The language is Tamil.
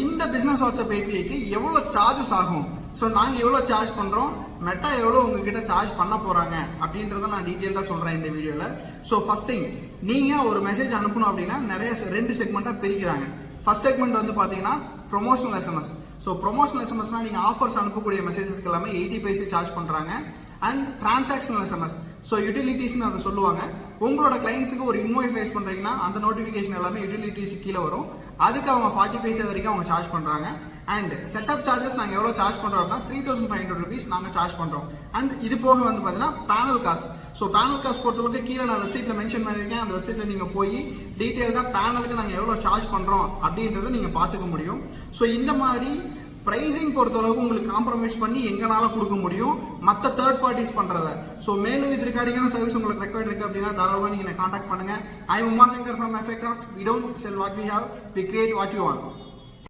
இந்த பிசினஸ் வாட்ஸ்அப் ஏபிஐக்கு எவ்வளோ சார்ஜஸ் ஆகும், ஸோ நாங்கள் எவ்வளோ சார்ஜ் பண்ணுறோம், மெட்டா எவ்வளோ உங்ககிட்ட சார்ஜ் பண்ண போகிறாங்க அப்படின்றத நான் டீட்டெயிலாக சொல்கிறேன் இந்த வீடியோவில். ஸோ ஃபர்ஸ்ட் திங், நீங்கள் ஒரு மெசேஜ் அனுப்பணும் அப்படின்னா நிறைய 2 செக்மெண்ட்டாக பிரிக்கிறாங்க. ஃபர்ஸ்ட் செக்மெண்ட் வந்து பார்த்தீங்கன்னா ப்ரொமோஷனல் எஸ்எம்எஸ். ஸோ ப்ரொமோஷனல் எஸ்எம்எஸ்னா நீங்கள் ஆஃபர்ஸ் அனுப்பக்கூடிய மெசேஜஸ்க்கு எல்லாமே 80 பைசே சார்ஜ் பண்ணுறாங்க. அண்ட் டிரான்சாக்ஷனல் எஸ்எம்எஸ், ஸோ யூட்டிலிட்டிஸ்னு அதை சொல்லுவாங்க. உங்களோட கிளைண்ட்ஸுக்கு ஒரு இன்வாய்ஸ் ரைஸ் பண்ணுறீங்கன்னா அந்த நோட்டிஃபிகேஷன் எல்லாமே யூட்டிலிட்டிஸ் கீழே வரும். அதுக்கு அவங்க 40 பைசே வரைக்கும் அவங்க சார்ஜ் பண்ணுறாங்க. அண்ட் செட்டப் சார்ஜஸ் நாங்கள் எவ்வளோ சார்ஜ் பண்ணுறோம் அப்படின்னா 3500 rupees நாங்கள் சார்ஜ் பண்ணுறோம். அண்ட் இது போக வந்து பார்த்தீங்கன்னா panel cost. So panel cost பொறுத்தவரைக்கும் கீழே நான் வெப்சைட்டில் மென்ஷன் பண்ணியிருக்கேன். அந்த வெப்சைட்டில் நீங்கள் போய் டீட்டெயில்டாக பேனலுக்கு நாங்கள் எவ்வளோ சார்ஜ் பண்ணுறோம் அப்படின்றத நீங்கள் பார்த்துக்க முடியும். ஸோ இந்த மாதிரி ப்ரைஸிங் பொறுத்தளவுக்கு உங்களுக்கு காம்ப்ரமைஸ் பண்ணி எங்கனால கொடுக்க முடியும் மற்ற தேர்ட் பார்ட்டிஸ் பண்ணுறத. ஸோ மேலும் இது ரிகார்டிங்கான சர்வீஸ் உங்களுக்கு ரெக்வயர்ட் இருக்குது அப்படின்னா தாராளமாக நீங்கள் கான்டாக்ட் பண்ணுங்கள். I am Uma Shankar from FA craft. We don't sell what we have, we create what you want.